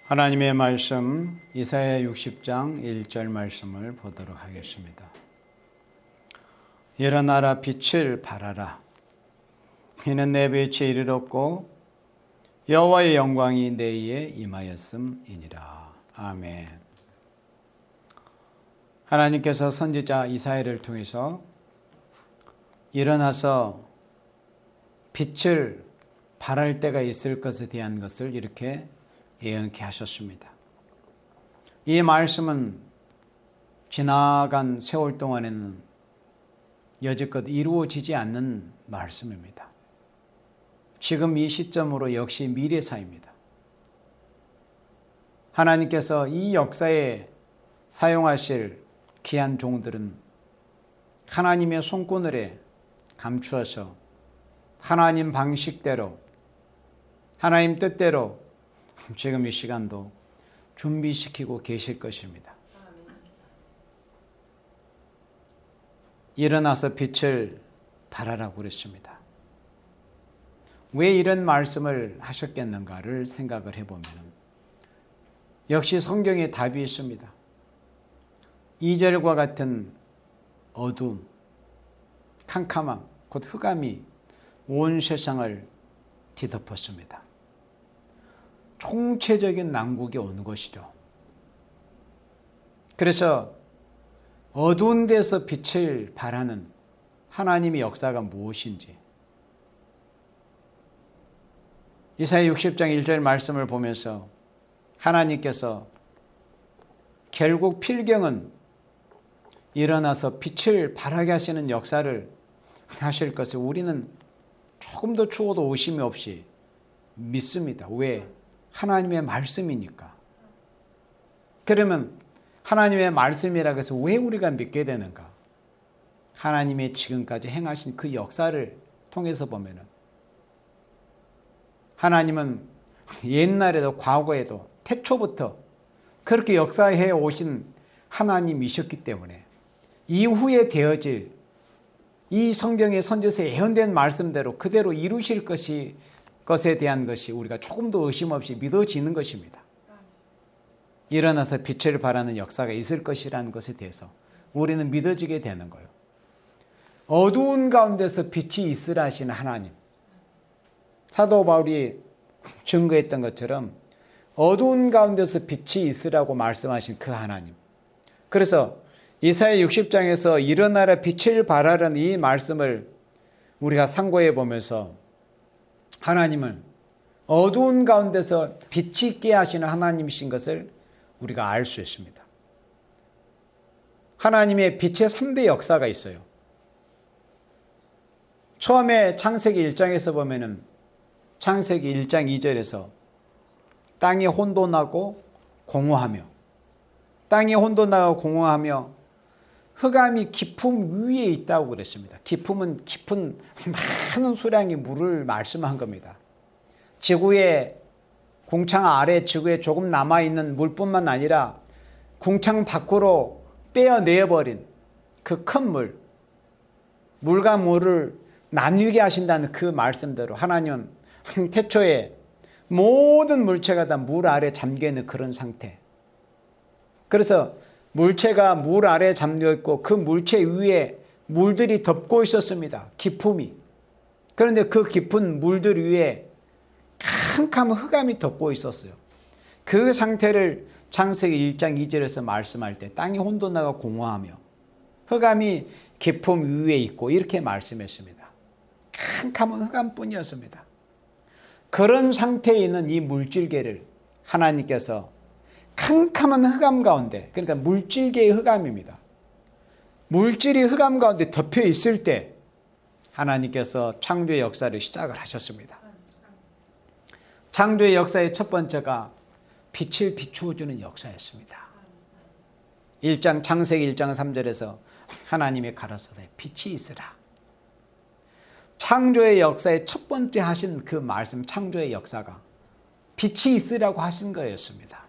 하나님의 말씀 이사야 60장 1절 말씀을 보도록 하겠습니다. 일어나라 빛을 발하라. 이는 내 빛이 이르렀고 여호와의 영광이 내 위에 임하였음이니라. 아멘. 하나님께서 선지자 이사야를 통해서 일어나서 빛을 발할 때가 있을 것에 대한 것을 이렇게 예언케 하셨습니다. 이 말씀은 지나간 세월 동안에는 여지껏 이루어지지 않는 말씀입니다. 지금 이 시점으로 역시 미래사입니다. 하나님께서 이 역사에 사용하실 귀한 종들은 하나님의 손그늘에 감추어서 하나님 방식대로 하나님 뜻대로 지금 이 시간도 준비시키고 계실 것입니다. 일어나서 빛을 발하라고 그랬습니다. 왜 이런 말씀을 하셨겠는가를 생각을 해보면 역시 성경에 답이 있습니다. 2절과 같은 어두움, 캄캄함, 곧 흑암이 온 세상을 뒤덮었습니다. 총체적인 난국이 오는 것이죠. 그래서 어두운 데서 빛을 발하는 하나님의 역사가 무엇인지 이사야 60장 1절 말씀을 보면서 하나님께서 결국 필경은 일어나서 빛을 발하게 하시는 역사를 하실 것을 우리는 조금도 추워도 의심이 없이 믿습니다. 왜? 하나님의 말씀이니까. 그러면 하나님의 말씀이라고 해서 왜 우리가 믿게 되는가? 하나님의 지금까지 행하신 그 역사를 통해서 보면은 하나님은 옛날에도 과거에도 태초부터 그렇게 역사해 오신 하나님이셨기 때문에 이후에 되어질 이 성경의 선지서에 예언된 말씀대로 그대로 이루실 것에 대한 것이 우리가 조금도 의심 없이 믿어지는 것입니다. 일어나서 빛을 발하는 역사가 있을 것이라는 것에 대해서 우리는 믿어지게 되는 거예요. 어두운 가운데서 빛이 있으라 하시는 하나님. 사도 바울이 증거했던 것처럼 어두운 가운데서 빛이 있으라고 말씀하신 그 하나님. 그래서 이사야 60장에서 일어나라 빛을 발하라는 이 말씀을 우리가 상고해 보면서 하나님은 어두운 가운데서 빛이 있게 하시는 하나님이신 것을 우리가 알 수 있습니다. 하나님의 빛의 3대 역사가 있어요. 처음에 창세기 1장에서 보면은 창세기 1장 2절에서 땅이 혼돈하고 공허하며 땅이 혼돈하고 공허하며 흑암이 깊음 위에 있다고 그랬습니다. 깊음은 깊은 많은 수량의 물을 말씀한 겁니다. 지구의 궁창 아래 지구에 조금 남아있는 물뿐만 아니라 궁창 밖으로 빼어내버린 그 큰 물, 물과 물을 나뉘게 하신다는 그 말씀대로 하나님은 태초에 모든 물체가 다 물 아래 잠겨있는 그런 상태. 그래서 물체가 물 아래 잠겨있고 그 물체 위에 물들이 덮고 있었습니다. 깊음이. 그런데 그 깊은 물들 위에 캄캄한 흑암이 덮고 있었어요. 그 상태를 창세기 1장 2절에서 말씀할 때 땅이 혼돈하고 공허하며 흑암이 깊음 위에 있고 이렇게 말씀했습니다. 캄캄한 흑암뿐이었습니다. 그런 상태에 있는 이 물질계를 하나님께서 캄캄한 흑암 가운데, 그러니까 물질계의 흑암입니다. 물질이 흑암 가운데 덮여 있을 때 하나님께서 창조의 역사를 시작을 하셨습니다. 창조의 역사의 첫 번째가 빛을 비추어주는 역사였습니다. 창세기 1장 3절에서 하나님이 가라사대 빛이 있으라. 창조의 역사의 첫 번째 하신 그 말씀, 창조의 역사가 빛이 있으라고 하신 거였습니다.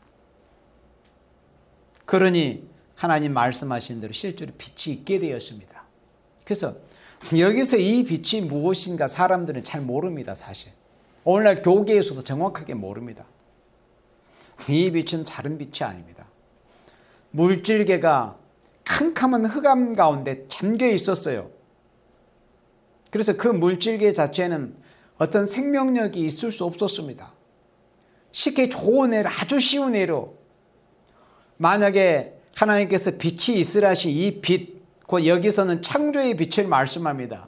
그러니 하나님 말씀하신 대로 실제로 빛이 있게 되었습니다. 그래서 여기서 이 빛이 무엇인가 사람들은 잘 모릅니다. 사실 오늘날 교계에서도 정확하게 모릅니다. 이 빛은 다른 빛이 아닙니다. 물질계가 캄캄한 흑암 가운데 잠겨 있었어요. 그래서 그 물질계 자체는 어떤 생명력이 있을 수 없었습니다. 쉽게 좋은 애로, 아주 쉬운 애로, 만약에 하나님께서 빛이 있으라 하신 이 빛, 곧 여기서는 창조의 빛을 말씀합니다.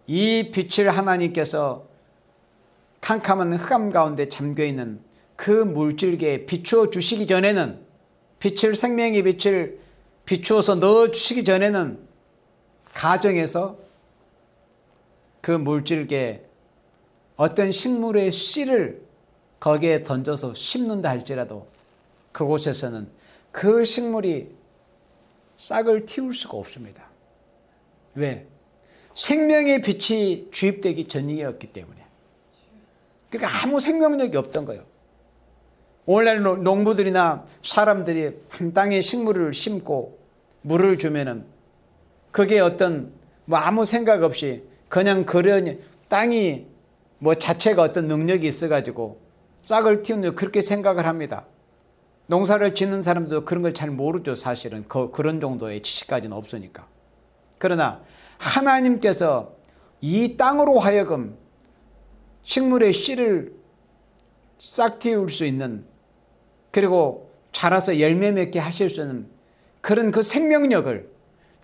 이 빛을 하나님께서 캄캄한 흑암 가운데 잠겨있는 그 물질계에 비추어 주시기 전에는, 빛을, 생명의 빛을 비추어서 넣어 주시기 전에는 가정에서 그 물질계에 어떤 식물의 씨를 거기에 던져서 심는다 할지라도 그곳에서는 그 식물이 싹을 틔울 수가 없습니다. 왜? 생명의 빛이 주입되기 전이었기 때문에. 그러니까 아무 생명력이 없던 거예요. 오늘날 농부들이나 사람들이 한 땅에 식물을 심고 물을 주면은 그게 어떤 아무 생각 없이 그냥 그런 땅이 자체가 어떤 능력이 있어가지고 싹을 틔우는 그렇게 생각을 합니다. 농사를 짓는 사람도 그런 걸 잘 모르죠. 사실은 그런 정도의 지식까지는 없으니까. 그러나 하나님께서 이 땅으로 하여금 식물의 씨를 싹 틔울 수 있는, 그리고 자라서 열매 맺게 하실 수 있는 그런 그 생명력을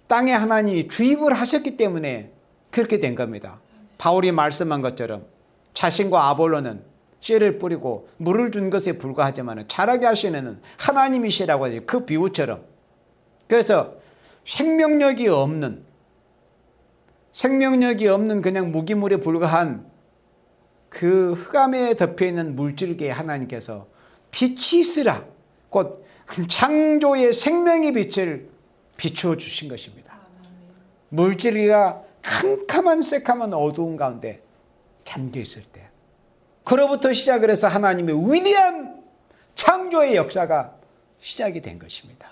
땅에 하나님이 주입을 하셨기 때문에 그렇게 된 겁니다. 바울이 말씀한 것처럼 자신과 아볼로는 씨를 뿌리고 물을 준 것에 불과하지만 자라게 하시는 하나님이시라고 하죠. 그 비유처럼. 그래서 생명력이 없는 그냥 무기물에 불과한 그 흑암에 덮여있는 물질계에 하나님께서 빛이 있으라, 곧 창조의 생명의 빛을 비추어 주신 것입니다. 물질계가 캄캄한 새카만 어두운 가운데 잠겨 있을 때, 그로부터 시작을 해서 하나님의 위대한 창조의 역사가 시작이 된 것입니다.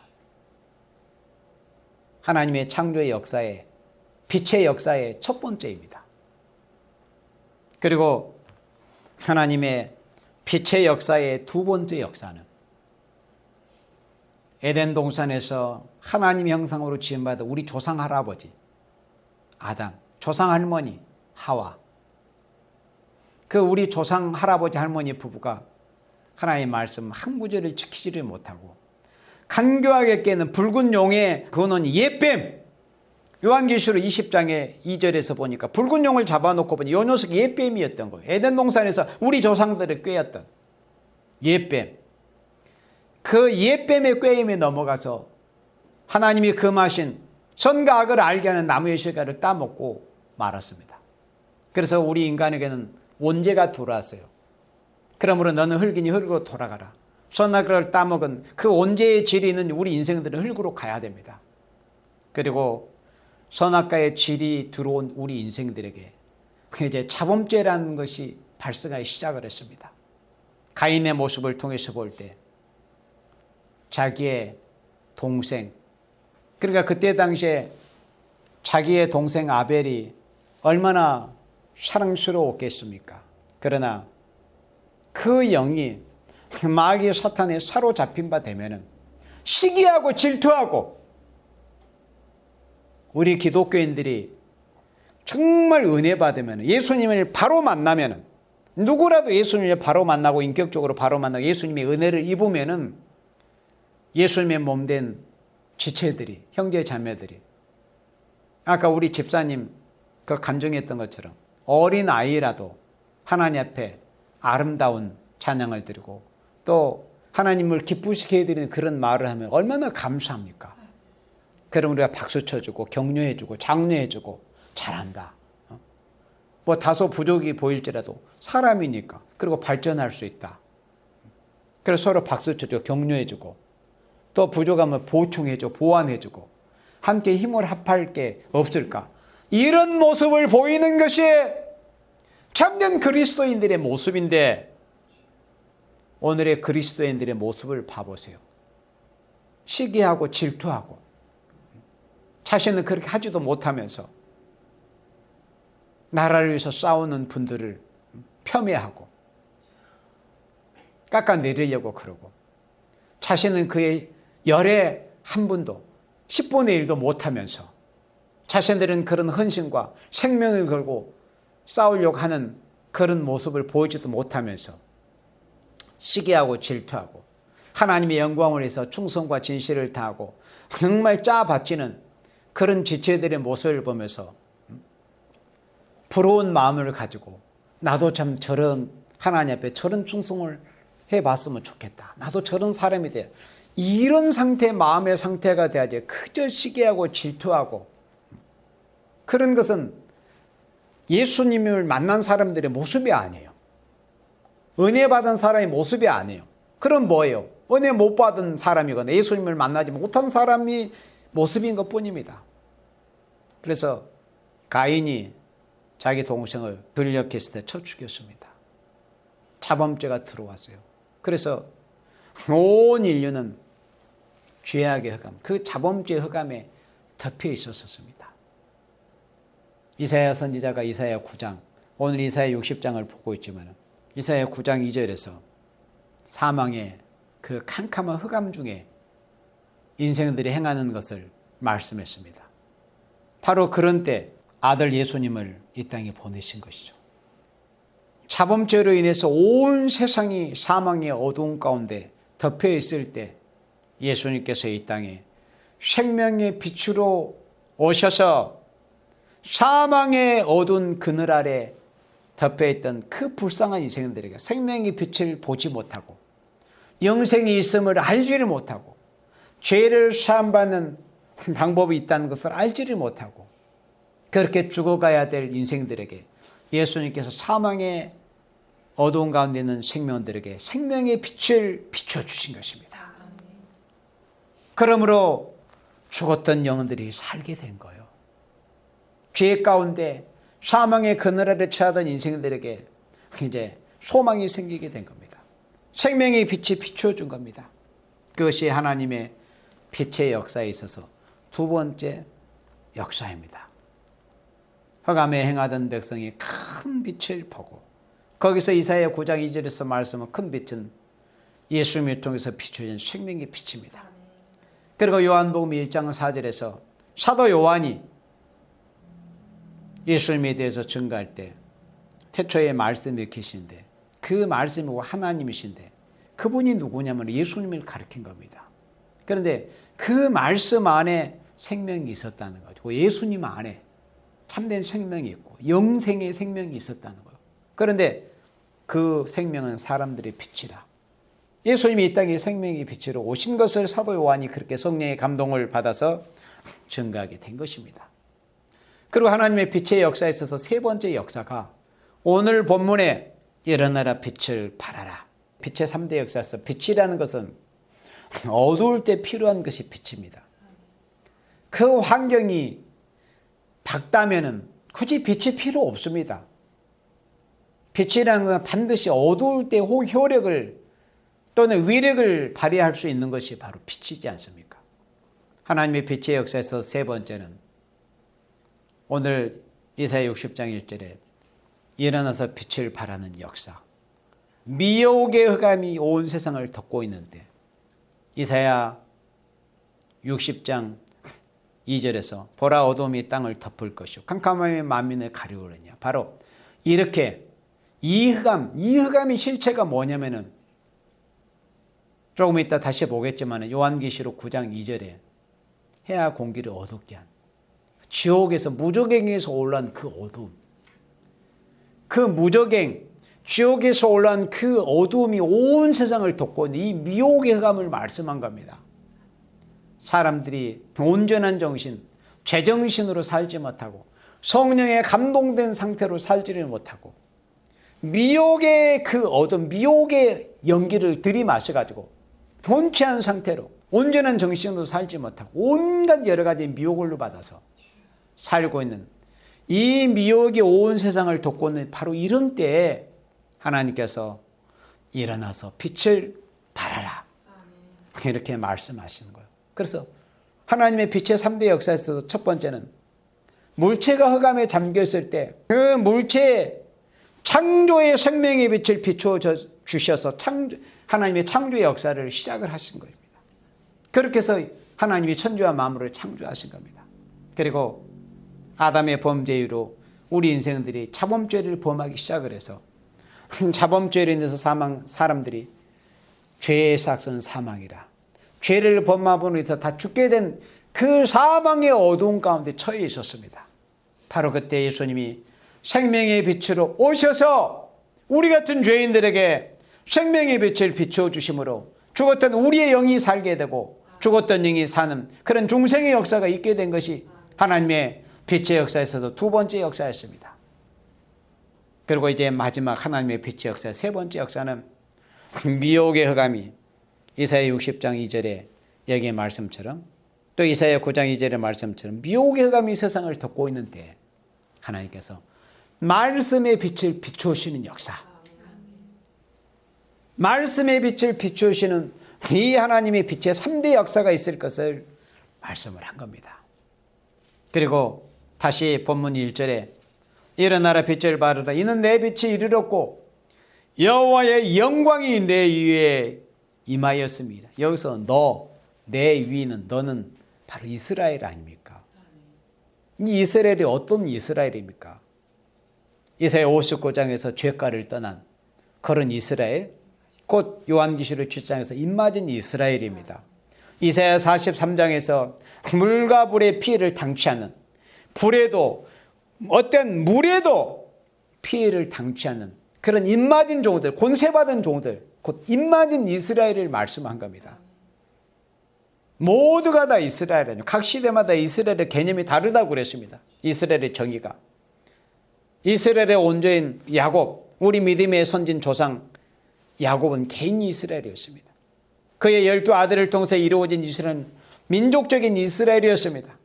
하나님의 창조의 역사에, 빛의 역사의 첫 번째입니다. 그리고 하나님의 빛의 역사의 두 번째 역사는 에덴 동산에서 하나님 형상으로 지음받은 우리 조상 할아버지 아담, 조상 할머니 하와, 그 우리 조상 할아버지 할머니 부부가 하나님의 말씀 한 구절을 지키지를 못하고 간교하게 깨는 붉은 용의 그거는 옛뱀, 요한계시록 20장의 2절에서 보니까 붉은 용을 잡아놓고 보니 이 녀석이 옛뱀이었던 거예요. 에덴 동산에서 우리 조상들을 꾀었던 옛뱀. 그 옛뱀의 꾀임에 넘어가서 하나님이 금하신 선과 악을 알게 하는 나무의 실과를 따먹고 말았습니다. 그래서 우리 인간에게는 원죄가 들어왔어요. 그러므로 너는 흙이니 흙으로 돌아가라. 선악을 따먹은 그 원죄의 질이 있는 우리 인생들은 흙으로 가야 됩니다. 그리고 선악과의 질이 들어온 우리 인생들에게 이제 자범죄라는 것이 발생하기 시작을 했습니다. 가인의 모습을 통해서 볼 때 자기의 동생, 그러니까 그때 당시에 자기의 동생 아벨이 얼마나 사랑스러웠겠습니까? 그러나 그 영이 마귀 사탄에 사로잡힌 바 되면은 시기하고 질투하고, 우리 기독교인들이 정말 은혜 받으면 예수님을 바로 만나면은, 누구라도 예수님을 바로 만나고 인격적으로 바로 만나고 예수님의 은혜를 입으면은 예수님의 몸된 지체들이, 형제 자매들이, 아까 우리 집사님 그 간증했던 것처럼 어린 아이라도 하나님 앞에 아름다운 찬양을 드리고 또 하나님을 기쁘시게 해드리는 그런 말을 하면 얼마나 감사합니까? 그럼 우리가 박수 쳐주고 격려해주고 장려해주고 잘한다. 뭐 다소 부족이 보일지라도 사람이니까, 그리고 발전할 수 있다. 그래서 서로 박수 쳐주고 격려해주고 또 부족하면 보충해주고 보완해주고 함께 힘을 합할 게 없을까? 이런 모습을 보이는 것이 참된 그리스도인들의 모습인데, 오늘의 그리스도인들의 모습을 봐보세요. 시기하고 질투하고 자신은 그렇게 하지도 못하면서 나라를 위해서 싸우는 분들을 폄훼하고, 깎아내리려고 그러고, 자신은 그의 열의 한 분도 10분의 1도 못하면서 자신들은 그런 헌신과 생명을 걸고 싸우려고 하는 그런 모습을 보이지도 못하면서 시기하고 질투하고 하나님의 영광을 위해서 충성과 진실을 다하고 정말 짜바치는 그런 지체들의 모습을 보면서 부러운 마음을 가지고 나도 참 저런 하나님 앞에 저런 충성을 해봤으면 좋겠다. 나도 저런 사람이 돼. 이런 상태, 마음의 상태가 돼야지. 그저 시기하고 질투하고 그런 것은 예수님을 만난 사람들의 모습이 아니에요. 은혜 받은 사람의 모습이 아니에요. 그럼 뭐예요? 은혜 못 받은 사람이거나 예수님을 만나지 못한 사람이 모습인 것뿐입니다. 그래서 가인이 자기 동생을 돌려했을 때 쳐 죽였습니다. 자범죄가 들어왔어요. 그래서 온 인류는 죄악의 흑암, 그 자범죄 흑암에 덮여 있었습니다. 이사야 선지자가 이사야 9장, 오늘 이사야 60장을 보고 있지만 이사야 9장 2절에서 사망의 그 캄캄한 흑암 중에 인생들이 행하는 것을 말씀했습니다. 바로 그런 때 아들 예수님을 이 땅에 보내신 것이죠. 자범죄로 인해서 온 세상이 사망의 어두움 가운데 덮여 있을 때 예수님께서 이 땅에 생명의 빛으로 오셔서 사망의 어두운 그늘 아래 덮여있던 그 불쌍한 인생들에게 생명의 빛을 보지 못하고 영생이 있음을 알지를 못하고 죄를 사함받는 방법이 있다는 것을 알지를 못하고 그렇게 죽어가야 될 인생들에게 예수님께서 사망의 어두운 가운데 있는 생명들에게 생명의 빛을 비춰주신 것입니다. 그러므로 죽었던 영혼들이 살게 된 거예요. 죄 가운데 사망의 그늘 아래 처하던 인생들에게 이제 소망이 생기게 된 겁니다. 생명의 빛이 비춰준 겁니다. 그것이 하나님의 빛의 역사에 있어서 두 번째 역사입니다. 흑암에 행하던 백성이 큰 빛을 보고 거기서 이사야 9장 2절에서 말씀은 큰 빛은 예수님을 통해서 비춰진 생명의 빛입니다. 그리고 요한복음 1장 4절에서 사도 요한이 예수님에 대해서 증거할 때 태초에 말씀이 계신데 그 말씀이 하나님이신데 그분이 누구냐면 예수님을 가리킨 겁니다. 그런데 그 말씀 안에 생명이 있었다는 거죠. 예수님 안에 참된 생명이 있고 영생의 생명이 있었다는 거예요. 그런데 그 생명은 사람들의 빛이라. 예수님이 이 땅에 생명의 빛으로 오신 것을 사도 요한이 그렇게 성령의 감동을 받아서 증거하게 된 것입니다. 그리고 하나님의 빛의 역사에 있어서 세 번째 역사가 오늘 본문에 일어나라 빛을 발하라. 빛의 3대 역사에서 빛이라는 것은 어두울 때 필요한 것이 빛입니다. 그 환경이 밝다면은 굳이 빛이 필요 없습니다. 빛이라는 건 반드시 어두울 때 효력을 또는 위력을 발휘할 수 있는 것이 바로 빛이지 않습니까? 하나님의 빛의 역사에서 세 번째는 오늘 이사야 60장 1절에 일어나서 빛을 발하는 역사. 미혹의 흑암이 온 세상을 덮고 있는데 이사야 60장 2절에서 보라 어둠이 땅을 덮을 것이요 캄캄함이 만민을 가리우느냐. 바로 이렇게 이 흑암의 실체가 뭐냐면은 조금 이따 다시 보겠지만 요한계시록 9장 2절에 해와 공기를 어둡게 한 지옥에서 무저갱에서 올라온 그 어두움, 그 무저갱 지옥에서 올라온 그 어두움이 온 세상을 덮고 있는 이 미혹의 흑암을 말씀한 겁니다. 사람들이 온전한 정신, 제정신으로 살지 못하고 성령에 감동된 상태로 살지를 못하고 미혹의 그 어둠, 미혹의 연기를 들이마셔가지고 본체한 상태로 온전한 정신으로 살지 못하고 온갖 여러 가지 미혹을 받아서 살고 있는 이 미혹이 온 세상을 덮고 있는 바로 이런 때에 하나님께서 일어나서 빛을 발하라. 이렇게 말씀하시는 거예요. 그래서 하나님의 빛의 3대 역사에서도 첫 번째는 물체가 흑암에 잠겼을 때 그 물체에 창조의 생명의 빛을 비추어 주셔서 하나님의 창조의 역사를 시작을 하신 겁니다. 그렇게 해서 하나님이 천지와 만물을 창조하신 겁니다. 그리고 아담의 범죄 이후로 우리 인생들이 자범죄를 범하기 시작을 해서 자범죄로 인해서 사람들이 죄의 삭은 사망이라, 죄를 범함으로 인해서 다 죽게 된 그 사망의 어두운 가운데 처해 있었습니다. 바로 그때 예수님이 생명의 빛으로 오셔서 우리 같은 죄인들에게 생명의 빛을 비추어 주심으로 죽었던 우리의 영이 살게 되고 죽었던 영이 사는 그런 중생의 역사가 있게 된 것이 하나님의 빛의 역사에서도 두 번째 역사였습니다. 그리고 이제 마지막 하나님의 빛의 역사, 세 번째 역사는 미혹의 흑암이 이사야 60장 2절에 여기의 말씀처럼, 또 이사야 9장 2절의 말씀처럼 미혹의 흑암이 세상을 덮고 있는데 하나님께서 말씀의 빛을 비추시는 역사, 말씀의 빛을 비추시는 이 하나님의 빛의 3대 역사가 있을 것을 말씀을 한 겁니다. 그리고 다시 본문 1절에 일어나라 빛을 발하라, 이는 내 빛이 이르렀고 여호와의 영광이 내 위에 임하였습니다. 여기서 내 위는, 너는 바로 이스라엘 아닙니까? 이 이스라엘이 어떤 이스라엘입니까? 이사야 59장에서 죄가를 떠난 그런 이스라엘, 곧 요한계시록 7장에서 입맞은 이스라엘입니다. 이사야 43장에서 물과 불의 피해를 당치 않는, 불에도 어떤 물에도 피해를 당치 않는 그런 입맞은 종들, 권세받은 종들, 곧 입맞은 이스라엘을 말씀한 겁니다. 모두가 다 이스라엘이에요. 각 시대마다 이스라엘의 개념이 다르다고 그랬습니다. 이스라엘의 정의가. 이스라엘의 원조인 야곱, 우리 믿음의 선진 조상 야곱은 개인 이스라엘이었습니다. 그의 12 아들을 통해서 이루어진 이스라엘은 민족적인 이스라엘이었습니다.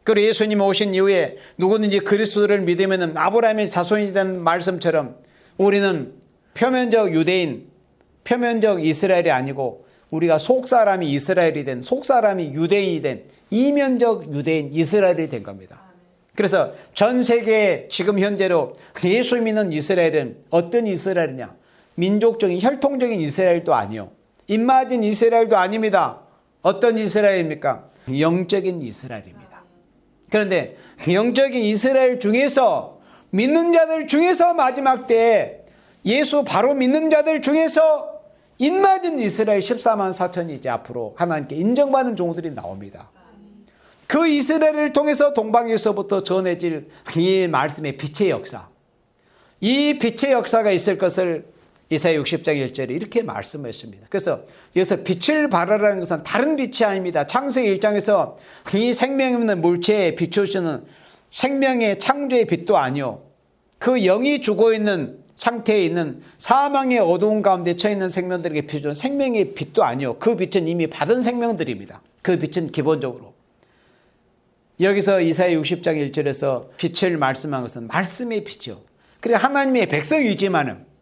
그리고 예수님 오신 이후에 누구든지 그리스도를 믿으면 아브라함의 자손이 되는 말씀처럼 우리는 표면적 유대인, 표면적 이스라엘이 아니고 우리가 속사람이 이스라엘이 된, 속사람이 유대인이 된 이면적 유대인 이스라엘이 된 겁니다. 그래서 전 세계 지금 현재로 예수 믿는 이스라엘은 어떤 이스라엘이냐? 민족적인 혈통적인 이스라엘도 아니요, 입맞은 이스라엘도 아닙니다. 어떤 이스라엘입니까? 영적인 이스라엘입니다. 그런데 영적인 이스라엘 중에서, 믿는 자들 중에서 마지막 때에 예수 바로 믿는 자들 중에서 입맞은 이스라엘 14만 4천이 이제 앞으로 하나님께 인정받는 종들이 나옵니다. 그 이스라엘을 통해서 동방에서부터 전해질 이 말씀의 빛의 역사, 이 빛의 역사가 있을 것을 이사야 60장 1절에 이렇게 말씀했습니다. 그래서 여기서 빛을 발하라는 것은 다른 빛이 아닙니다. 창세기 1장에서 이 생명 있는 물체에 비추시는 생명의 창조의 빛도 아니요, 그 영이 죽어있는 상태에 있는 사망의 어두운 가운데 처해있는 생명들에게 비추는 생명의 빛도 아니요, 그 빛은 이미 받은 생명들입니다. 그 빛은 기본적으로 여기서 이사야 60장 1절에서 빛을 말씀한 것은 말씀의 빛이요, 그래 하나님의 백성이지만은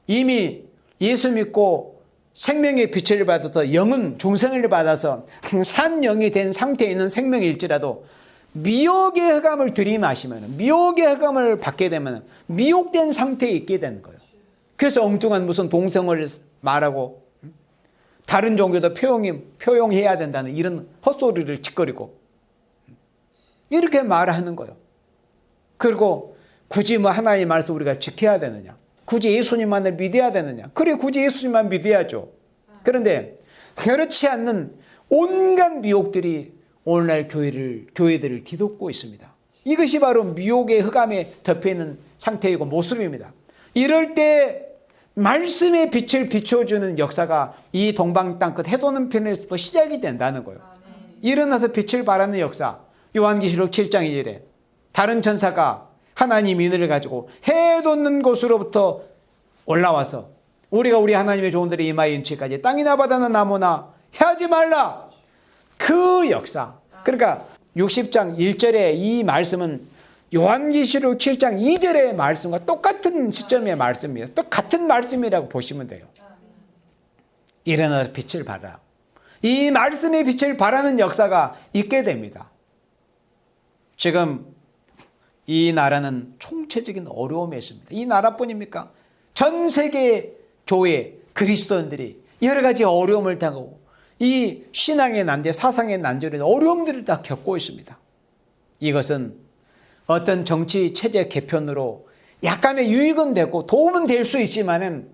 이미 예수 믿고 생명의 빛을 받아서 영은 중생을 받아서 산 영이 된 상태에 있는 생명일지라도 미혹의 흑암을 들이마시면, 미혹의 흑암을 받게 되면 미혹된 상태에 있게 되는 거예요. 그래서 엉뚱한 무슨 동성을 말하고 다른 종교도 표용해야 된다는 이런 헛소리를 짓거리고 이렇게 말하는 거예요. 그리고 굳이 뭐 하나님의 말씀 우리가 지켜야 되느냐, 굳이 예수님만을 믿어야 되느냐, 그래 굳이 예수님만 믿어야죠. 그런데 그렇지 않는 온갖 미혹들이 오늘날 교회들을 뒤덮고 있습니다. 이것이 바로 미혹의 흑암에 덮여있는 상태이고 모습입니다. 이럴 때 말씀의 빛을 비춰주는 역사가 이 동방 땅끝 해돋는 편에서부터 시작이 된다는 거예요. 일어나서 빛을 발하는 역사, 요한계시록 7장 2절에 다른 천사가 하나님 인을 가지고 해돋는 곳으로부터 올라와서 우리가 우리 하나님의 종들의 이마에 인치까지 땅이나 바다나 나무나 해하지 말라, 그 역사. 그러니까 60장 1절의 이 말씀은 요한계시록 7장 2절의 말씀과 똑같은 시점의 말씀이에요. 똑같은 말씀이라고 보시면 돼요. 일어나서 빛을 발하라, 이 말씀의 빛을 발하는 역사가 있게 됩니다. 지금 이 나라는 총체적인 어려움에 있습니다. 이 나라뿐입니까? 전 세계 교회, 그리스도인들이 여러 가지 어려움을 당하고 이 신앙의 난제, 사상의 난제로 어려움들을 다 겪고 있습니다. 이것은 어떤 정치 체제 개편으로 약간의 유익은 되고 도움은 될 수 있지만은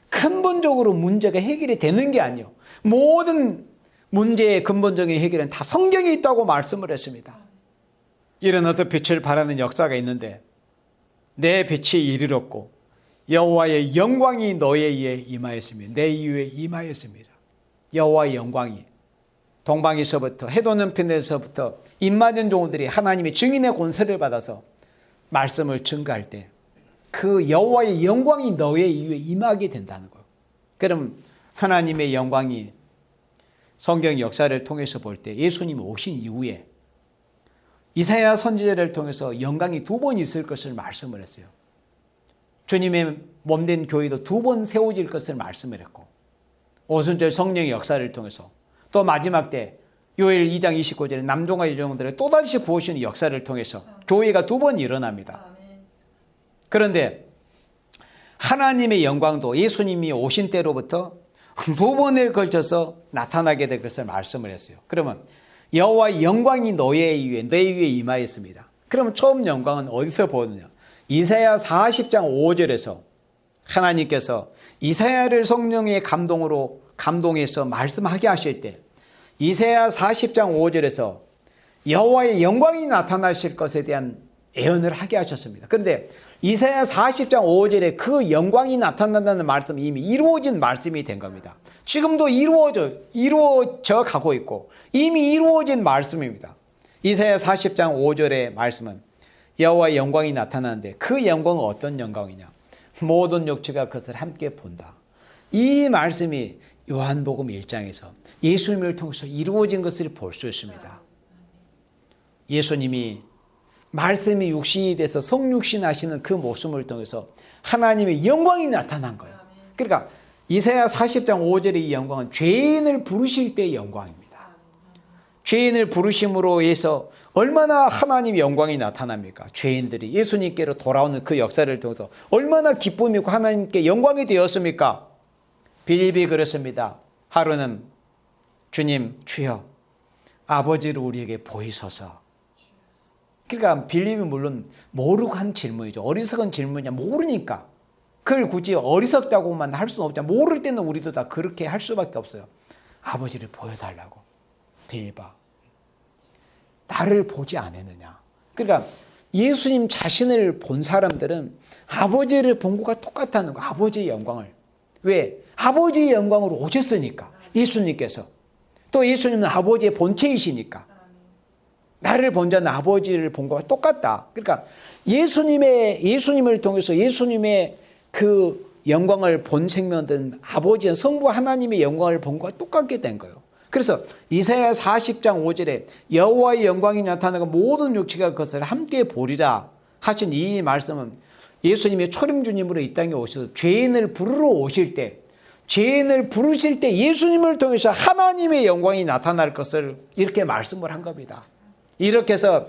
근본적으로 문제가 해결이 되는 게 아니에요. 모든 문제의 근본적인 해결은 다 성경에 있다고 말씀을 했습니다. 이런 어떤 빛을 발하는 역사가 있는데 내 빛이 이르렀고 여호와의 영광이 너희에 임하였으며 내 이유에 임하였습니다. 여호와의 영광이 동방에서부터 해돋는 편에서부터 임맞은 종들이 하나님의 증인의 권세를 받아서 말씀을 증거할 때 그 여호와의 영광이 너의 이유에 임하게 된다는 거예요. 그럼 하나님의 영광이 성경 역사를 통해서 볼 때 예수님이 오신 이후에 이사야 선지자를 통해서 영광이 2번 있을 것을 말씀을 했어요. 주님의 몸된 교회도 2번 세워질 것을 말씀을 했고 오순절 성령의 역사를 통해서 또 마지막 때 요엘 2장 29절에 남종과 여종들의 또다시 구하시는 역사를 통해서 교회가 2번 일어납니다. 그런데 하나님의 영광도 예수님이 오신 때로부터 2번에 걸쳐서 나타나게 될 것을 말씀을 했어요. 그러면 여호와의 영광이 너의 이유에 내 이유에 임하였습니다. 그러면 처음 영광은 어디서 보느냐? 이사야 40장 5절에서 하나님께서 이사야를 성령의 감동해서 말씀하게 하실 때 이사야 40장 5절에서 여호와의 영광이 나타나실 것에 대한 예언을 하게 하셨습니다. 그런데 이사야 40장 5절에 그 영광이 나타난다는 말씀이 이미 이루어진 말씀이 된 겁니다. 지금도 이루어져 가고 있고 이미 이루어진 말씀입니다. 이사야 40장 5절의 말씀은 여호와의 영광이 나타나는데 그 영광은 어떤 영광이냐? 모든 육체가 그것을 함께 본다. 이 말씀이 요한복음 1장에서 예수님을 통해서 이루어진 것을 볼 수 있습니다. 예수님이 말씀이 육신이 돼서 성육신 하시는 그 모습을 통해서 하나님의 영광이 나타난 거예요. 그러니까 이사야 40장 5절의 이 영광은 죄인을 부르실 때의 영광입니다. 죄인을 부르심으로 해서 얼마나 하나님의 영광이 나타납니까? 죄인들이 예수님께로 돌아오는 그 역사를 통해서 얼마나 기쁨이 있고 하나님께 영광이 되었습니까? 빌립이 그렇습니다. 하루는 주님 주여 아버지를 우리에게 보이소서. 그러니까 빌립이 물론 모르고 한 질문이죠. 어리석은 질문이냐 모르니까. 그걸 굳이 어리석다고만 할 수는 없잖아. 모를 때는 우리도 다 그렇게 할 수밖에 없어요. 아버지를 보여달라고. 빌립아 나를 보지 않았느냐. 그러니까 예수님 자신을 본 사람들은 아버지를 본 것과 똑같다는 거. 아버지의 영광을. 왜? 아버지의 영광으로 오셨으니까. 예수님께서. 또 예수님은 아버지의 본체이시니까. 나를 본 자는 아버지를 본 것과 똑같다. 그러니까 예수님을 통해서 예수님의 그 영광을 본 생명들은 아버지의 성부 하나님의 영광을 본 것과 똑같게 된 거예요. 그래서 이사야 40장 5절에 여호와의 영광이 나타나고 모든 육체가 그것을 함께 보리라 하신 이 말씀은 예수님이 초림주님으로 이 땅에 오셔서 죄인을 부르러 오실 때 죄인을 부르실 때 예수님을 통해서 하나님의 영광이 나타날 것을 이렇게 말씀을 한 겁니다. 이렇게 해서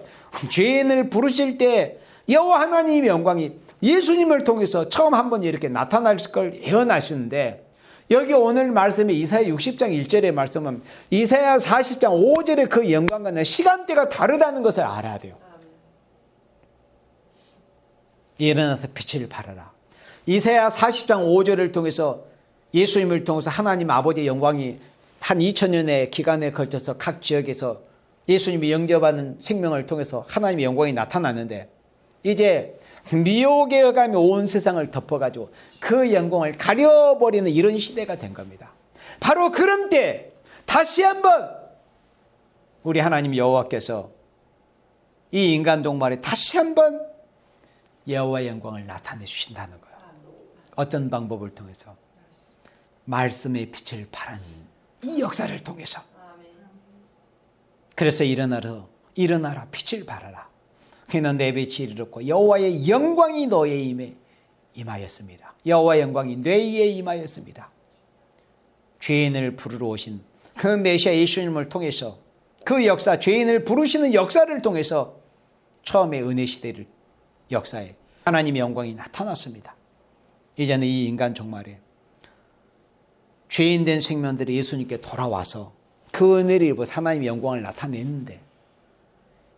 죄인을 부르실 때 여호와 하나님의 영광이 예수님을 통해서 처음 한번 이렇게 나타날 걸 예언하시는데 여기 오늘 말씀에 이사야 60장 1절의 말씀은 이사야 40장 5절의 그 영광과는 시간대가 다르다는 것을 알아야 돼요. 일어나서 빛을 발하라. 이사야 40장 5절을 통해서 예수님을 통해서 하나님 아버지의 영광이 한 2000년의 기간에 걸쳐서 각 지역에서 예수님이 영접하는 생명을 통해서 하나님의 영광이 나타났는데 이제 미혹의 어감이 온 세상을 덮어가지고 그 영광을 가려버리는 이런 시대가 된 겁니다. 바로 그런 때 다시 한번 우리 하나님 여호와께서 이 인간 동말에 다시 한번 여호와의 영광을 나타내 주신다는 거예요. 어떤 방법을 통해서? 말씀의 빛을 발하는 이 역사를 통해서. 그래서 일어나라 빛을 발하라. 그는 내 빛이 이르렀고 여호와의 영광이 너의 임에 임하였습니다. 여호와의 영광이 뇌에 임하였습니다. 죄인을 부르러 오신 그 메시아 예수님을 통해서 그 역사, 죄인을 부르시는 역사를 통해서 처음에 은혜 시대를 역사에 하나님의 영광이 나타났습니다. 이제는 이 인간 종말에 죄인된 생명들이 예수님께 돌아와서 그 은혜를 입어 하나님의 영광을 나타냈는데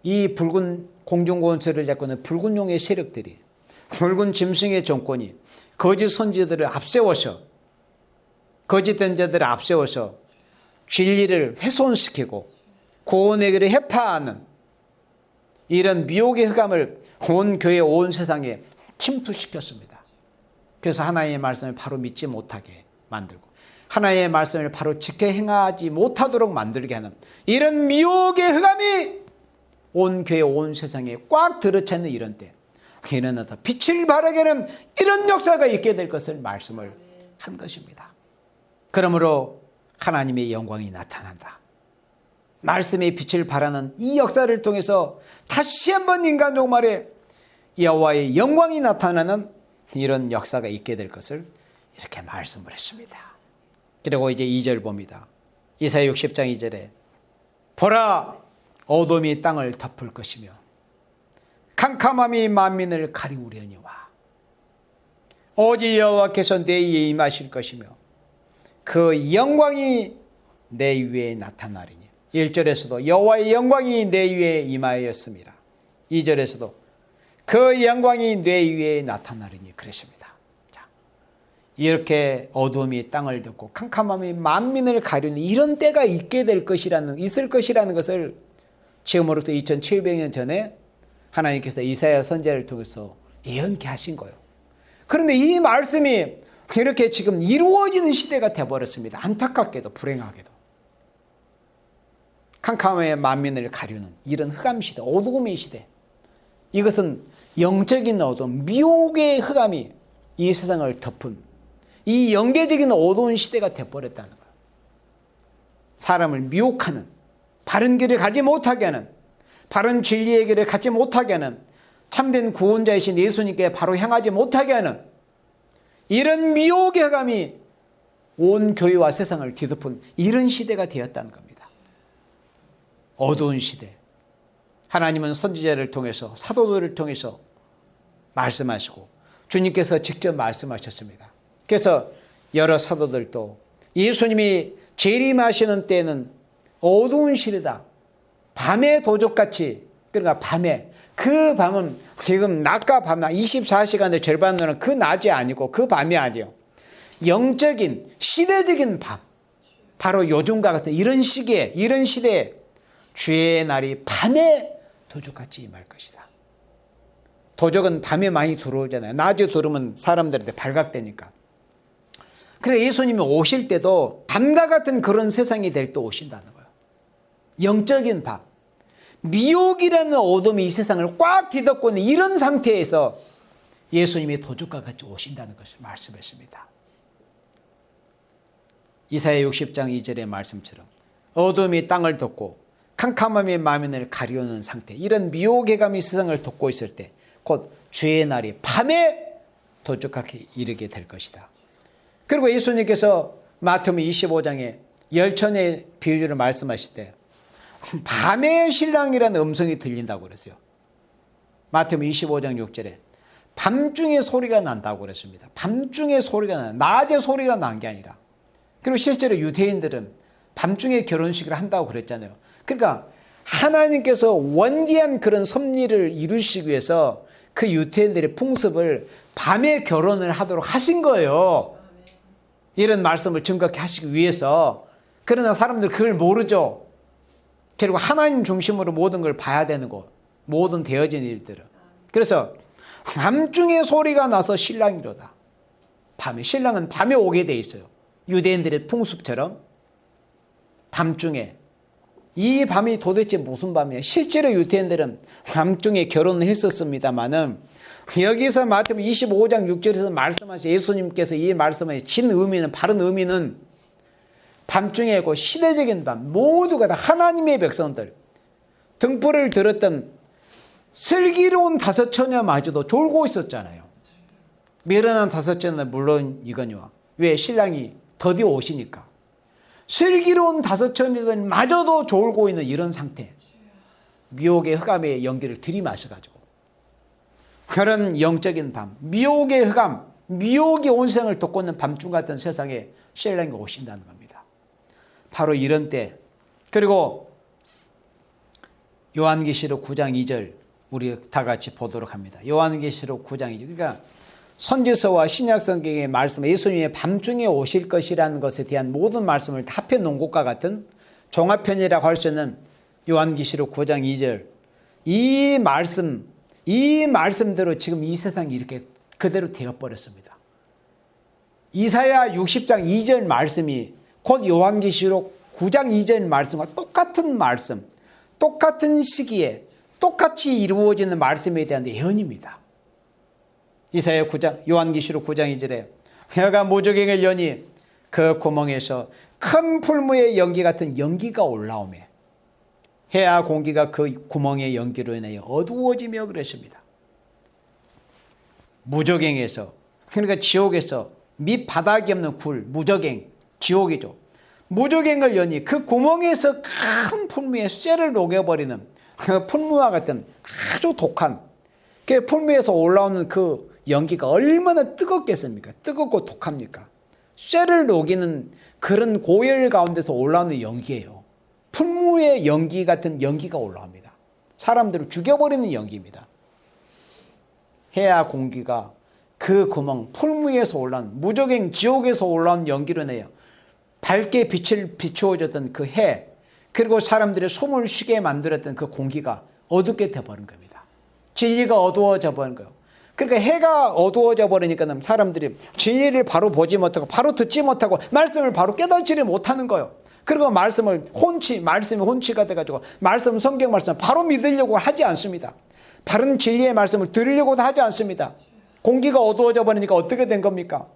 이 붉은 공중권세를 잡고 있는 붉은 용의 세력들이 붉은 짐승의 정권이 거짓 선지자들을 앞세워서 거짓된 자들을 앞세워서 진리를 훼손시키고 구원의 길을 해파하는 이런 미혹의 흑암을 온 교회 온 세상에 침투시켰습니다. 그래서 하나님의 말씀을 바로 믿지 못하게 만들고 하나님의 말씀을 바로 지켜 행하지 못하도록 만들게 하는 이런 미혹의 흑암이 온 교회 온 세상에 꽉 들어찼는 이런 때 일어나서 빛을 발하게 하는 이런 역사가 있게 될 것을 말씀을 한 것입니다. 그러므로 하나님의 영광이 나타난다. 말씀의 빛을 발하는 이 역사를 통해서 다시 한번 인간 종말에 여호와의 영광이 나타나는 이런 역사가 있게 될 것을 이렇게 말씀을 했습니다. 그리고 이제 2절 봅니다. 이사야 60장 2절에 보라 어둠이 땅을 덮을 것이며 캄캄함이 만민을 가리우려니와 오직 여호와께서 내 위에 임하실 것이며 그 영광이 내 위에 나타나리니 1절에서도 여호와의 영광이 내 위에 임하였습니다. 2절에서도 그 영광이 내 위에 나타나리니 그랬습니다. 자, 이렇게 어둠이 땅을 덮고 캄캄함이 만민을 가리는 이런 때가 있을 것이라는 것을 지금으로부터 2700년 전에 하나님께서 이사야 선지자를 통해서 예언케 하신 거예요. 그런데 이 말씀이 이렇게 지금 이루어지는 시대가 되어버렸습니다. 안타깝게도 불행하게도. 캄캄함의 만민을 가리는 이런 흑암 시대, 어두움의 시대. 이것은 영적인 어둠, 미혹의 흑암이 이 세상을 덮은 이 영계적인 어두운 시대가 되어버렸다는 거예요. 사람을 미혹하는, 바른 길을 가지 못하게 하는, 바른 진리의 길을 갖지 못하게 하는, 참된 구원자이신 예수님께 바로 향하지 못하게 하는 이런 미혹의 흑암이 온 교회와 세상을 뒤덮은 이런 시대가 되었다는 겁니다. 어두운 시대. 하나님은 선지자를 통해서 사도들을 통해서 말씀하시고 주님께서 직접 말씀하셨습니다. 그래서 여러 사도들도 예수님이 재림하시는 때는 어두운 시대다. 밤의 도적같이, 그러니까 밤에, 그 밤은 지금 낮과 밤, 24시간의 절반은 그 낮이 아니고 그 밤이 아니에요. 영적인 시대적인 밤, 바로 요즘과 같은 이런 시기에, 이런 시대에 주의 날이 밤에 도적같이 임할 것이다. 도적은 밤에 많이 들어오잖아요. 낮에 들어오면 사람들한테 발각되니까. 그래 예수님이 오실 때도 밤과 같은 그런 세상이 될 때 오신다는 거예요. 영적인 밤, 미혹이라는 어둠이 이 세상을 꽉 뒤덮고 있는 이런 상태에서 예수님이 도적과 같이 오신다는 것을 말씀했습니다. 이사야 60장 2절의 말씀처럼 어둠이 땅을 덮고 캄캄함이 만민을 가리우는 상태, 이런 미혹의 감이 세상을 덮고 있을 때 곧 주의 날이 밤에 도적같이 이르게 될 것이다. 그리고 예수님께서 마태복음 25장에 열천의 비유를 말씀하실 때 밤에 신랑이라는 음성이 들린다고 그랬어요. 마태복음 25장 6절에 밤중에 소리가 난다고 그랬습니다. 밤중에 소리가 나, 낮에 소리가 난 게 아니라. 그리고 실제로 유대인들은 밤중에 결혼식을 한다고 그랬잖아요. 그러니까 하나님께서 원대한 그런 섭리를 이루시기 위해서 그 유대인들의 풍습을 밤에 결혼을 하도록 하신 거예요. 이런 말씀을 증거하게 하시기 위해서. 그러나 사람들 그걸 모르죠. 그리고 하나님 중심으로 모든 걸 봐야 되는 거, 모든 되어진 일들은. 그래서 밤중에 소리가 나서 신랑이로다. 밤에, 신랑은 밤에 오게 돼 있어요. 유대인들의 풍습처럼 밤중에. 이 밤이 도대체 무슨 밤이에요? 실제로 유대인들은 밤중에 결혼을 했었습니다만은 여기서 마태복음 25장 6절에서 말씀하신 예수님께서 이 말씀의 진 의미는, 바른 의미는 밤중에고 시대적인 밤, 모두가 다 하나님의 백성들, 등불을 들었던 슬기로운 다섯 처녀마저도 졸고 있었잖아요. 미련한 다섯 처녀는 물론 이거니와 왜 신랑이 더디 오시니까. 슬기로운 다섯 처녀들마저도 졸고 있는 이런 상태. 미혹의 흑암의 연기를 들이마셔가지고 그런 영적인 밤, 미혹의 흑암, 미혹이 온 세상을 덮고 있는 밤중 같은 세상에 신랑이 오신다는 겁니다. 바로 이런 때. 그리고 요한계시록 9장 2절 우리 다 같이 보도록 합니다. 요한계시록 9장 2절. 그러니까 선지서와 신약성경의 말씀, 예수님이 밤중에 오실 것이라는 것에 대한 모든 말씀을 다 합해놓은 것과 같은 종합편이라고 할 수 있는 요한계시록 9장 2절. 이 말씀대로 지금 이 세상이 이렇게 그대로 되어버렸습니다. 이사야 60장 2절 말씀이 곧 요한계시록 9장 2절 말씀과 똑같은 말씀, 똑같은 시기에 똑같이 이루어지는 말씀에 대한 예언입니다. 이사야 9장, 요한계시록 9장 2절에 해가 무저갱을 여니 그 구멍에서 큰 풀무의 연기 같은 연기가 올라오매 해와 공기가 그 구멍의 연기로 인하여 어두워지며 그랬습니다. 무저갱에서, 그러니까 지옥에서 밑바닥이 없는 굴, 무저갱, 지옥이죠. 무저갱을 여니 그 구멍에서 큰 풀무에 쇠를 녹여버리는 그 풀무와 같은 아주 독한, 그 풀무에서 올라오는 그 연기가 얼마나 뜨겁겠습니까? 뜨겁고 독합니까? 쇠를 녹이는 그런 고열 가운데서 올라오는 연기예요. 풀무의 연기 같은 연기가 올라옵니다. 사람들을 죽여버리는 연기입니다. 해와 공기가 그 구멍, 풀무에서 올라온, 무저갱 지옥에서 올라온 연기로 인하여 밝게 빛을 비추어줬던 그 해, 그리고 사람들의 숨을 쉬게 만들었던 그 공기가 어둡게 되어버린 겁니다. 진리가 어두워져 버린 거예요. 그러니까 해가 어두워져 버리니까 사람들이 진리를 바로 보지 못하고 바로 듣지 못하고 말씀을 바로 깨닫지를 못하는 거예요. 그리고 말씀이 혼치가 돼가지고 성경 말씀을 바로 믿으려고 하지 않습니다. 바른 진리의 말씀을 들으려고도 하지 않습니다. 공기가 어두워져 버리니까 어떻게 된 겁니까?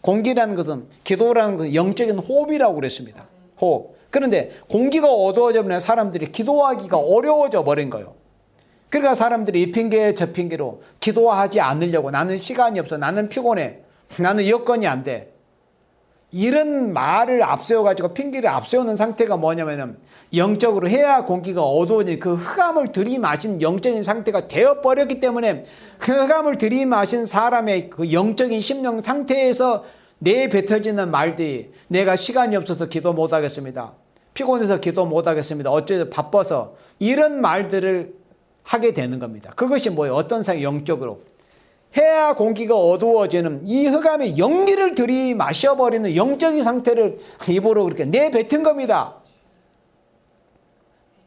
공기라는 것은, 기도라는 것은 영적인 호흡이라고 그랬습니다. 호흡. 그런데 공기가 어두워져 버리면 사람들이 기도하기가 어려워져 버린 거예요. 그러니까 사람들이 이 핑계 저 핑계로 기도하지 않으려고, 나는 시간이 없어, 나는 피곤해, 나는 여건이 안 돼, 이런 말을 앞세워가지고 핑계를 앞세우는 상태가 뭐냐면은 영적으로 해야 공기가 어두워진 그 흑암을 들이마신 영적인 상태가 되어버렸기 때문에 그 흑암을 들이마신 사람의 그 영적인 심령 상태에서 내뱉어지는 말들이, 내가 시간이 없어서 기도 못하겠습니다, 피곤해서 기도 못하겠습니다, 어째서 바빠서, 이런 말들을 하게 되는 겁니다. 그것이 뭐예요? 어떤 상 영적으로 해야 공기가 어두워지는 이 흑암의 연기를 들이마셔버리는 영적인 상태를 입으로 그렇게 내뱉은 겁니다.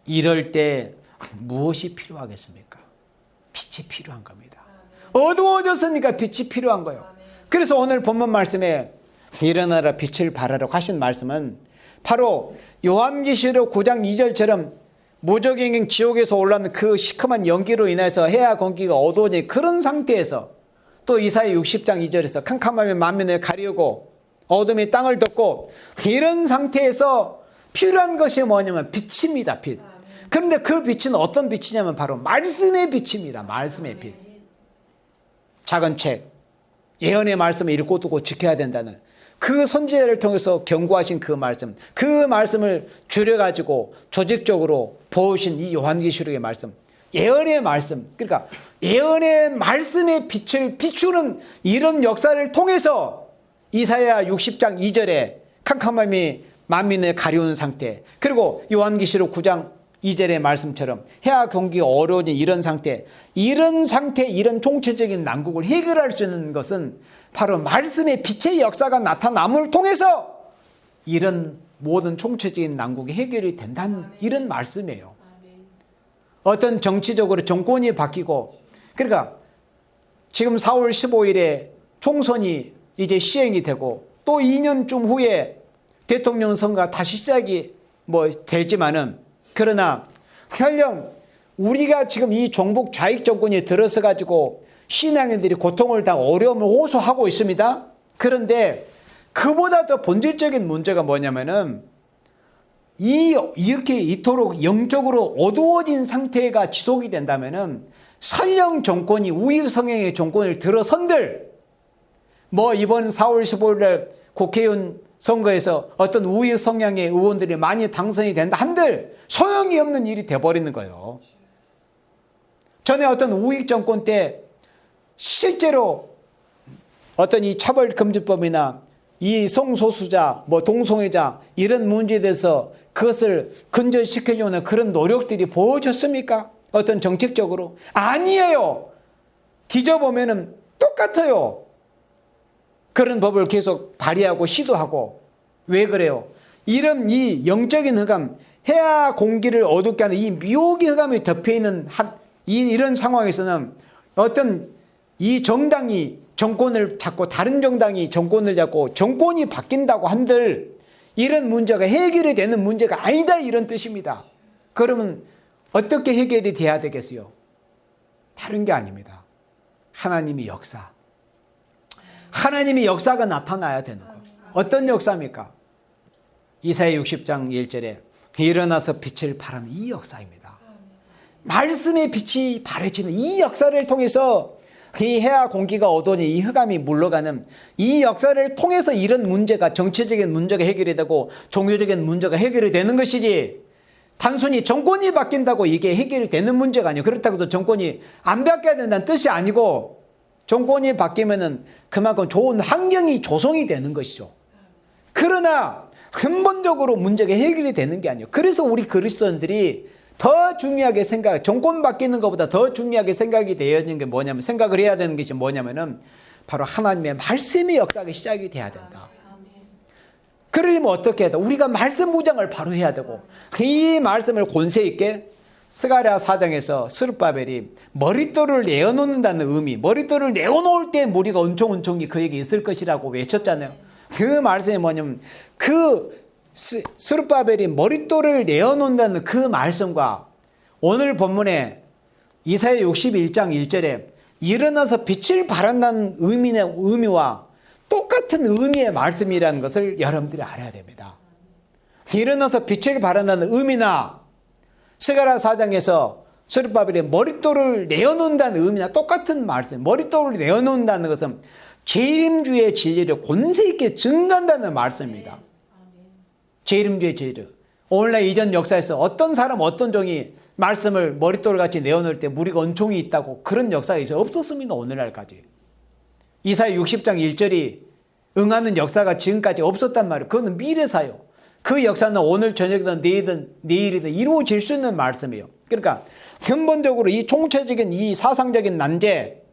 이럴 때 무엇이 필요하겠습니까? 빛이 필요한 겁니다. 어두워졌으니까 빛이 필요한 거예요. 그래서 오늘 본문 말씀에 일어나라 빛을 발하라고 하신 말씀은 바로 요한계시록 9장 2절처럼 무저갱 지옥에서 올라오는 그 시커먼 연기로 인해서 해와 공기가 어두워진 그런 상태에서, 또 이사야 60장 2절에서 캄캄함이 만민을 가리우고 어둠이 땅을 덮고, 이런 상태에서 필요한 것이 뭐냐면 빛입니다. 빛. 그런데 그 빛은 어떤 빛이냐면 바로 말씀의 빛입니다. 말씀의 빛. 작은 책, 예언의 말씀을 읽고 두고 지켜야 된다는 그 선지자를 통해서 경고하신 그 말씀을 줄여가지고 조직적으로 보여주신 이 요한계시록의 말씀, 예언의 말씀, 그러니까 예언의 말씀의 빛을 비추는 이런 역사를 통해서 이사야 60장 2절에 캄캄함이 만민을 가리우는 상태, 그리고 요한계시록 9장 2절의 말씀처럼 해와 공기가 어려워진 이런 상태, 이런 총체적인 난국을 해결할 수 있는 것은 바로 말씀의 빛의 역사가 나타남을 통해서 이런 모든 총체적인 난국이 해결이 된다는 이런 말씀이에요. 어떤 정치적으로 정권이 바뀌고, 그러니까 지금 4월 15일에 총선이 이제 시행이 되고 또 2년쯤 후에 대통령 선거가 다시 시작이 될지만은, 그러나 설령 우리가 지금 이 종북 좌익 정권이 들어서 가지고 신앙인들이 고통을 당하고 어려움을 호소하고 있습니다. 그런데 그보다 더 본질적인 문제가 뭐냐면은 이렇게 이토록 영적으로 어두워진 상태가 지속이 된다면은 설령 정권이 우익 성향의 정권을 들어선들, 이번 4월 15일 국회의원 선거에서 어떤 우익 성향의 의원들이 많이 당선이 된다 한들 소용이 없는 일이 돼버리는 거예요. 전에 어떤 우익 정권 때 실제로 어떤 이 차별금지법이나 이 성소수자, 동성애자 이런 문제에 대해서 그것을 근절시키려는 그런 노력들이 보여졌습니까? 어떤 정책적으로? 아니에요. 뒤져보면은 똑같아요. 그런 법을 계속 발의하고 시도하고. 왜 그래요? 이런 이 영적인 흑암, 해와 공기를 어둡게 하는 이 미혹의 흑암이 덮여있는 이런 상황에서는 어떤 이 정당이 정권을 잡고 다른 정당이 정권을 잡고 정권이 바뀐다고 한들 이런 문제가 해결이 되는 문제가 아니다, 이런 뜻입니다. 그러면 어떻게 해결이 돼야 되겠어요? 다른 게 아닙니다. 하나님의 역사. 하나님의 역사가 나타나야 되는 거예요. 어떤 역사입니까? 이사야 60장 1절에 일어나서 빛을 발하는 이 역사입니다. 말씀의 빛이 발해지는 이 역사를 통해서 이 해와 공기가 어두워진 이 흑암이 물러가는 이 역사를 통해서 이런 문제가, 정치적인 문제가 해결이 되고 종교적인 문제가 해결이 되는 것이지, 단순히 정권이 바뀐다고 이게 해결이 되는 문제가 아니에요. 그렇다고 해도 정권이 안 바뀌어야 된다는 뜻이 아니고, 정권이 바뀌면은 그만큼 좋은 환경이 조성이 되는 것이죠. 그러나 근본적으로 문제가 해결이 되는 게 아니에요. 그래서 우리 그리스도인들이 더 중요하게 정권 바뀌는 것보다 더 중요하게 생각이 되어 있는 게 뭐냐면, 생각을 해야 되는 것이 뭐냐면은 바로 하나님의 말씀의 역사가 시작이 돼야 된다. 그러려면 어떻게 해야 돼? 우리가 말씀 무장을 바로 해야 되고, 이 말씀을 권세 있게 스가랴 4장에서 스룹바벨이 머릿돌을 내어놓는다는 의미, 머릿돌을 내어놓을 때 무리가 은총은총이 그에게 있을 것이라고 외쳤잖아요. 그 말씀이 뭐냐면 스룹바벨이 머릿돌을 내어놓는다는 그 말씀과 오늘 본문에 이사야 61장 1절에 일어나서 빛을 발한다는 의미와 똑같은 의미의 말씀이라는 것을 여러분들이 알아야 됩니다. 일어나서 빛을 발한다는 의미나 스가랴 4장에서 스룹바벨이 머릿돌을 내어놓는다는 의미나 똑같은 말씀, 머릿돌을 내어놓는다는 것은 재림주의 진리를 권세 있게 증거한다는 말씀입니다. 재림주의 진리. 오늘날 이전 역사에서 어떤 사람, 어떤 종이 말씀을 머릿돌같이 내어놓을 때 무리가 은총이 있다고, 그런 역사가 이제 없었습니다. 오늘날까지. 이사야 60장 1절이 응하는 역사가 지금까지 없었단 말이에요. 그거는 미래사요. 그 역사는 오늘 저녁이든 내일이든 이루어질 수 있는 말씀이에요. 그러니까 근본적으로 이 총체적인 이 사상적인 난제,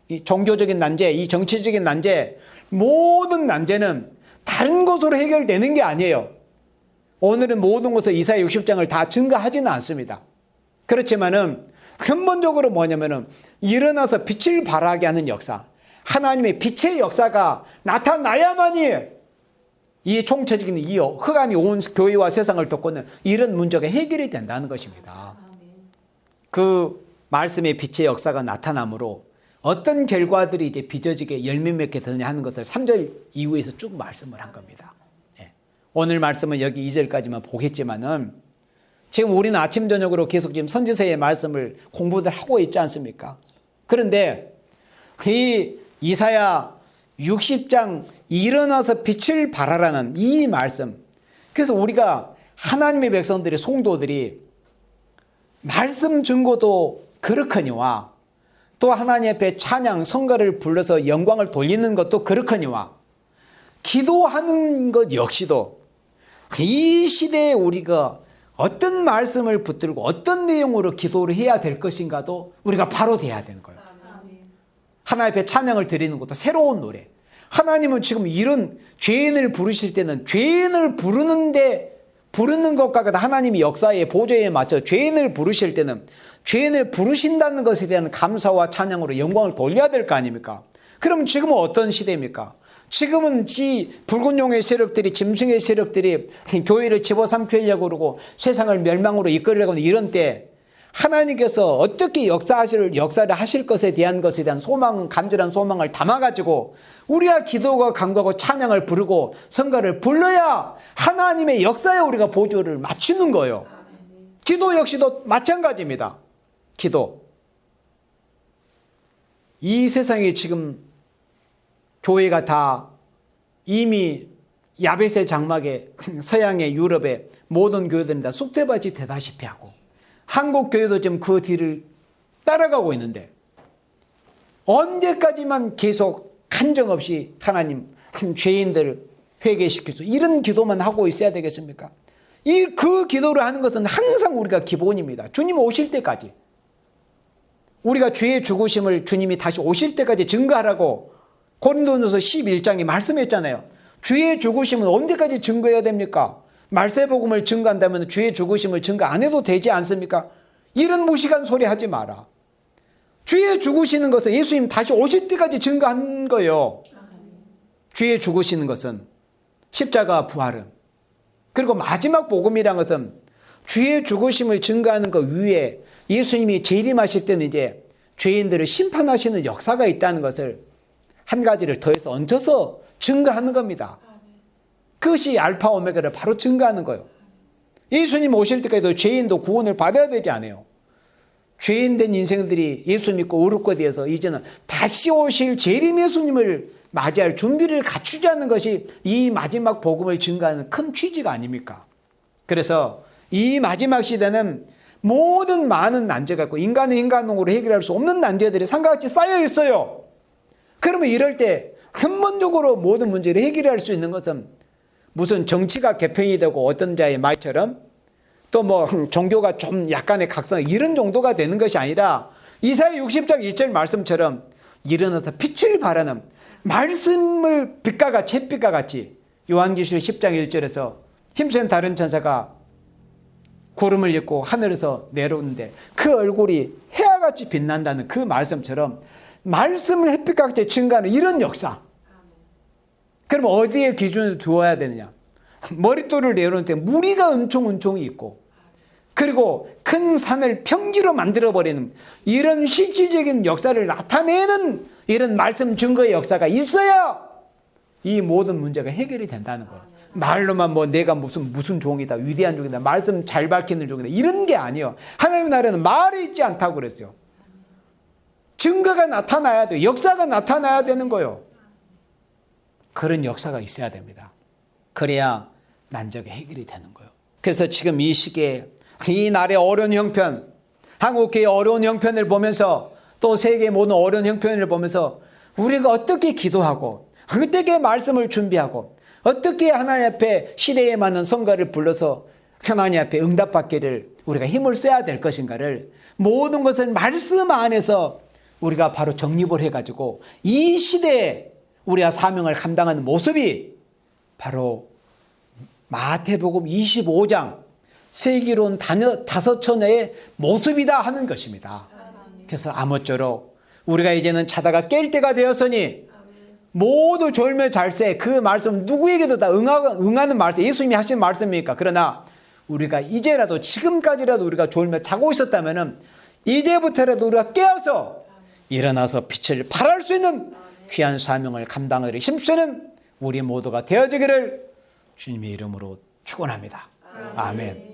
이 종교적인 난제, 이 정치적인 난제, 모든 난제는 다른 것으로 해결되는 게 아니에요. 오늘은 모든 것을 이사야 60장을 다 증거하지는 않습니다. 그렇지만은 근본적으로 뭐냐면은 일어나서 빛을 발하게 하는 역사, 하나님의 빛의 역사가 나타나야만이 이 총체적인 이 흑암이 온 교회와 세상을 덮고는 이런 문제가 해결이 된다는 것입니다. 그 말씀의 빛의 역사가 나타남으로 어떤 결과들이 이제 빚어지게 열매 맺게 되느냐 하는 것을 3절 이후에서 쭉 말씀을 한 겁니다. 오늘 말씀은 여기 2절까지만 보겠지만은 지금 우리는 아침 저녁으로 계속 지금 선지서의 말씀을 공부들 하고 있지 않습니까? 그런데 이 이사야 60장 일어나서 빛을 발하라는 이 말씀, 그래서 우리가 하나님의 백성들의 성도들이 말씀 증거도 그렇거니와 또 하나님 앞에 찬양 성가를 불러서 영광을 돌리는 것도 그렇거니와 기도하는 것 역시도 이 시대에 우리가 어떤 말씀을 붙들고 어떤 내용으로 기도를 해야 될 것인가도 우리가 바로 돼야 되는 거예요. 하나님 앞에 찬양을 드리는 것도 새로운 노래. 하나님은 지금 이런 죄인을 부르실 때는 죄인을 부르는 것과 같은 하나님이 역사의 보조에 맞춰 죄인을 부르실 때는 죄인을 부르신다는 것에 대한 감사와 찬양으로 영광을 돌려야 될 거 아닙니까? 그럼 지금은 어떤 시대입니까? 지금은 붉은 용의 세력들이, 짐승의 세력들이 교회를 집어삼키려고 그러고 세상을 멸망으로 이끌려고 하는 이런 때 하나님께서 어떻게 역사를 하실 것에 대한 소망, 간절한 소망을 담아가지고 우리가 기도가 간구하고 찬양을 부르고 성가를 불러야 하나님의 역사에 우리가 보조를 맞추는 거예요. 기도 역시도 마찬가지입니다. 기도. 이 세상에 지금 교회가 다 이미 야벳의 장막에 서양의 유럽의 모든 교회들은 다 쑥대밭이 되다시피 하고 한국 교회도 지금 그 뒤를 따라가고 있는데 언제까지만 계속 한정없이 하나님 죄인들 회개시켜줘. 이런 기도만 하고 있어야 되겠습니까? 그 기도를 하는 것은 항상 우리가 기본입니다. 주님 오실 때까지. 우리가 주의 죽으심을 주님이 다시 오실 때까지 증거하라고 고린도전서 11장에 말씀했잖아요. 주의 죽으심은 언제까지 증거해야 됩니까? 말세복음을 증거한다면 주의 죽으심을 증거 안 해도 되지 않습니까? 이런 무식한 소리 하지 마라. 주의 죽으시는 것은 예수님 다시 오실 때까지 증거한 거예요. 주의 죽으시는 것은 십자가 부활은. 그리고 마지막 복음이라는 것은 주의 죽으심을 증거하는 것 위에 예수님이 재림하실 때는 이제 죄인들을 심판하시는 역사가 있다는 것을 한 가지를 더해서 얹혀서 증거하는 겁니다. 그것이 알파 오메가를 바로 증거하는 거예요. 예수님 오실 때까지도 죄인도 구원을 받아야 되지 않아요. 죄인된 인생들이 예수 믿고 의롭게 되어서 이제는 다시 오실 재림 예수님을 맞이할 준비를 갖추자는 것이 이 마지막 복음을 증거하는 큰 취지가 아닙니까? 그래서 이 마지막 시대는 모든 많은 난제가 있고 인간은 인간으로 해결할 수 없는 난제들이 산같이 쌓여 있어요. 그러면 이럴 때 근본적으로 모든 문제를 해결할 수 있는 것은 무슨 정치가 개편이 되고 어떤 자의 말처럼 또 뭐 종교가 좀 약간의 각성 이런 정도가 되는 것이 아니라 이사야 60장 1절 말씀처럼 일어나서 빛을 발하는 말씀을 빛과 같이 햇빛과 같이 요한계시록 10장 1절에서 힘센 다른 천사가 구름을 입고 하늘에서 내려오는데 그 얼굴이 해와같이 빛난다는 그 말씀처럼 말씀을 햇빛과 같이 증거하는 이런 역사. 그럼 어디에 기준을 두어야 되느냐? 머릿돌을 내려놓을 때 무리가 은총이 있고 그리고 큰 산을 평지로 만들어버리는 이런 실질적인 역사를 나타내는 이런 말씀 증거의 역사가 있어야 이 모든 문제가 해결이 된다는 거예요. 말로만 뭐 내가 무슨 종이다, 위대한 종이다, 말씀 잘 밝히는 종이다 이런 게 아니에요. 하나님의 나라는 말이 있지 않다고 그랬어요. 증거가 나타나야 돼요. 역사가 나타나야 되는 거예요. 그런 역사가 있어야 됩니다. 그래야 난적이 해결이 되는 거예요. 그래서 지금 이 시기에 이 날의 어려운 형편, 한국교회의 어려운 형편을 보면서 또 세계의 모든 어려운 형편을 보면서 우리가 어떻게 기도하고 어떻게 말씀을 준비하고 어떻게 하나님 앞에 시대에 맞는 성가를 불러서 하나님 앞에 응답받기를 우리가 힘을 써야 될 것인가를 모든 것을 말씀 안에서 우리가 바로 정립을 해가지고 이 시대에 우리가 사명을 감당하는 모습이 바로 마태복음 25장 슬기로운 다섯 처녀의 모습이다 하는 것입니다. 그래서 아무쪼록 우리가 이제는 자다가 깰 때가 되었으니 모두 졸며 잘세 그 말씀 누구에게도 다 응하는 말씀 예수님이 하신 말씀입니까? 그러나 우리가 이제라도 지금까지라도 우리가 졸며 자고 있었다면 이제부터라도 우리가 깨어서 일어나서 빛을 발할 수 있는 귀한 사명을 감당하기를 힘쓰는 우리 모두가 되어지기를 주님의 이름으로 축원합니다. 아멘.